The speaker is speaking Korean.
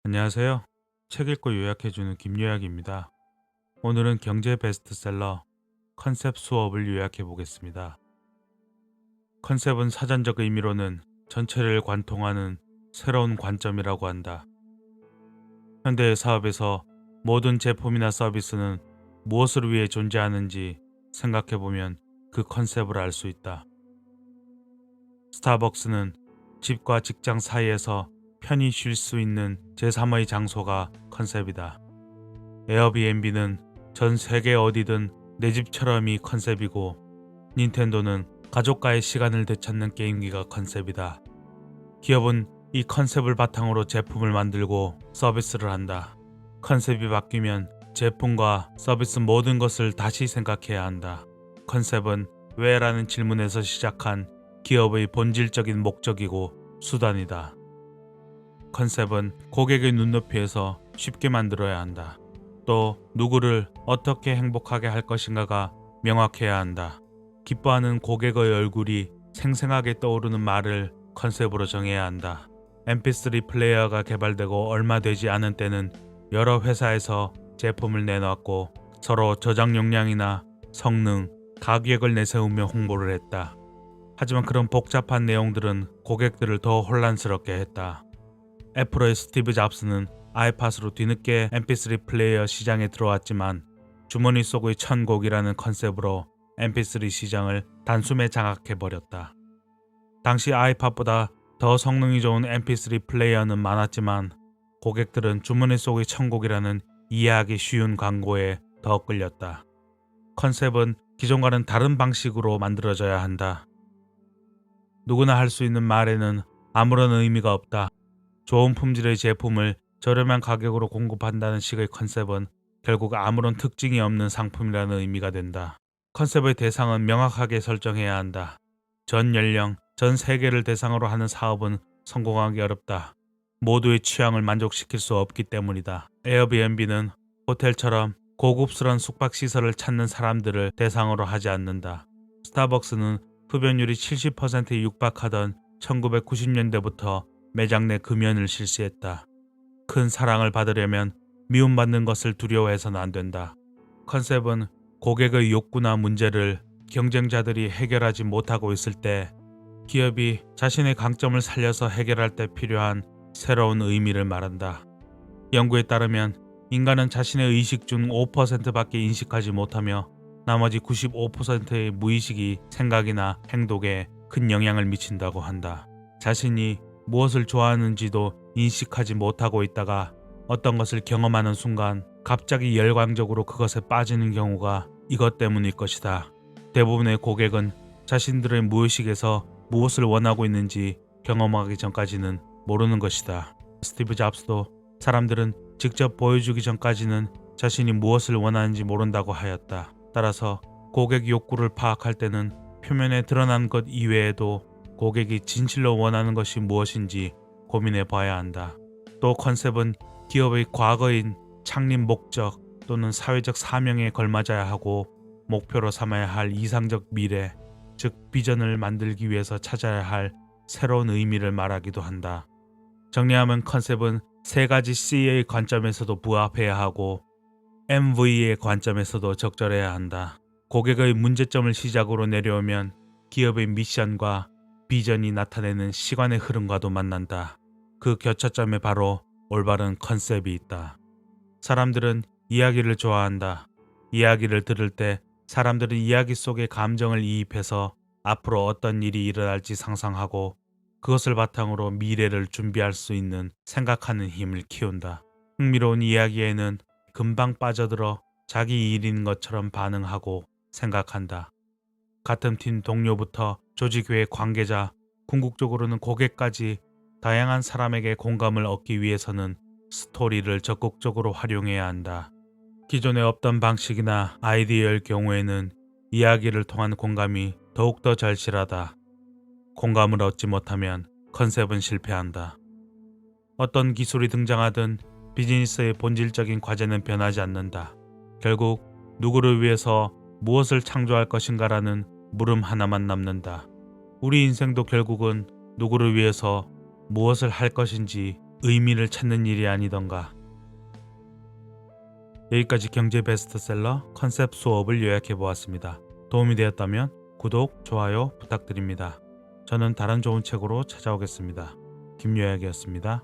안녕하세요. 책 읽고 요약해주는 김요약입니다. 오늘은 경제 베스트셀러 컨셉 수업을 요약해 보겠습니다. 컨셉은 사전적 의미로는 전체를 관통하는 새로운 관점이라고 한다. 현대의 사업에서 모든 제품이나 서비스는 무엇을 위해 존재하는지 생각해 보면 그 컨셉을 알 수 있다. 스타벅스는 집과 직장 사이에서 편히 쉴 수 있는 제3의 장소가 컨셉이다. 에어비앤비는 전 세계 어디든 내 집처럼이 컨셉이고, 닌텐도는 가족과의 시간을 되찾는 게임기가 컨셉이다. 기업은 이 컨셉을 바탕으로 제품을 만들고 서비스를 한다. 컨셉이 바뀌면 제품과 서비스 모든 것을 다시 생각해야 한다. 컨셉은 왜라는 질문에서 시작한 기업의 본질적인 목적이고 수단이다. 컨셉은 고객의 눈높이에서 쉽게 만들어야 한다. 또 누구를 어떻게 행복하게 할 것인가가 명확해야 한다. 기뻐하는 고객의 얼굴이 생생하게 떠오르는 말을 컨셉으로 정해야 한다. mp3 플레이어가 개발되고 얼마 되지 않은 때는 여러 회사에서 제품을 내놨고 서로 저장 용량이나 성능, 가격을 내세우며 홍보를 했다. 하지만 그런 복잡한 내용들은 고객들을 더 혼란스럽게 했다. 애플의 스티브 잡스는 아이팟으로 뒤늦게 mp3 플레이어 시장에 들어왔지만 주머니 속의 천곡이라는 컨셉으로 mp3 시장을 단숨에 장악해버렸다. 당시 아이팟보다 더 성능이 좋은 mp3 플레이어는 많았지만 고객들은 주머니 속의 천곡이라는 이해하기 쉬운 광고에 더 끌렸다. 컨셉은 기존과는 다른 방식으로 만들어져야 한다. 누구나 할 수 있는 말에는 아무런 의미가 없다. 좋은 품질의 제품을 저렴한 가격으로 공급한다는 식의 컨셉은 결국 아무런 특징이 없는 상품이라는 의미가 된다. 컨셉의 대상은 명확하게 설정해야 한다. 전 연령, 전 세계를 대상으로 하는 사업은 성공하기 어렵다. 모두의 취향을 만족시킬 수 없기 때문이다. 에어비앤비는 호텔처럼 고급스러운 숙박시설을 찾는 사람들을 대상으로 하지 않는다. 스타벅스는 흡연율이 70%에 육박하던 1990년대부터 매장 내 금연을 실시했다. 큰 사랑을 받으려면 미움받는 것을 두려워해서는 안 된다. 컨셉은 고객의 욕구나 문제를 경쟁자들이 해결하지 못하고 있을 때 기업이 자신의 강점을 살려서 해결할 때 필요한 새로운 의미를 말한다. 연구에 따르면 인간은 자신의 의식 중 5%밖에 인식하지 못하며 나머지 95%의 무의식이 생각이나 행동에 큰 영향을 미친다고 한다. 자신이 무엇을 좋아하는지도 인식하지 못하고 있다가 어떤 것을 경험하는 순간 갑자기 열광적으로 그것에 빠지는 경우가 이것 때문일 것이다. 대부분의 고객은 자신들의 무의식에서 무엇을 원하고 있는지 경험하기 전까지는 모르는 것이다. 스티브 잡스도 사람들은 직접 보여주기 전까지는 자신이 무엇을 원하는지 모른다고 하였다. 따라서 고객 욕구를 파악할 때는 표면에 드러난 것 이외에도 고객이 진실로 원하는 것이 무엇인지 고민해 봐야 한다. 또 컨셉은 기업의 과거인 창립 목적 또는 사회적 사명에 걸맞아야 하고 목표로 삼아야 할 이상적 미래, 즉 비전을 만들기 위해서 찾아야 할 새로운 의미를 말하기도 한다. 정리하면 컨셉은 세 가지 C의 관점에서도 부합해야 하고 MV의 관점에서도 적절해야 한다. 고객의 문제점을 시작으로 내려오면 기업의 미션과 비전이 나타내는 시간의 흐름과도 만난다. 그 교차점에 바로 올바른 컨셉이 있다. 사람들은 이야기를 좋아한다. 이야기를 들을 때 사람들은 이야기 속의 감정을 이입해서 앞으로 어떤 일이 일어날지 상상하고 그것을 바탕으로 미래를 준비할 수 있는 생각하는 힘을 키운다. 흥미로운 이야기에는 금방 빠져들어 자기 일인 것처럼 반응하고 생각한다. 같은 팀 동료부터 조직외 관계자, 궁극적으로는 고객까지 다양한 사람에게 공감을 얻기 위해서는 스토리를 적극적으로 활용해야 한다. 기존에 없던 방식이나 아이디어일 경우에는 이야기를 통한 공감이 더욱더 절실하다. 공감을 얻지 못하면 컨셉은 실패한다. 어떤 기술이 등장하든 비즈니스의 본질적인 과제는 변하지 않는다. 결국 누구를 위해서 무엇을 창조할 것인가라는 물음 하나만 남는다. 우리 인생도 결국은 누구를 위해서 무엇을 할 것인지 의미를 찾는 일이 아니던가. 여기까지 경제 베스트셀러 컨셉 수업을 요약해 보았습니다. 도움이 되었다면 구독, 좋아요 부탁드립니다. 저는 다른 좋은 책으로 찾아오겠습니다. 김요약이었습니다.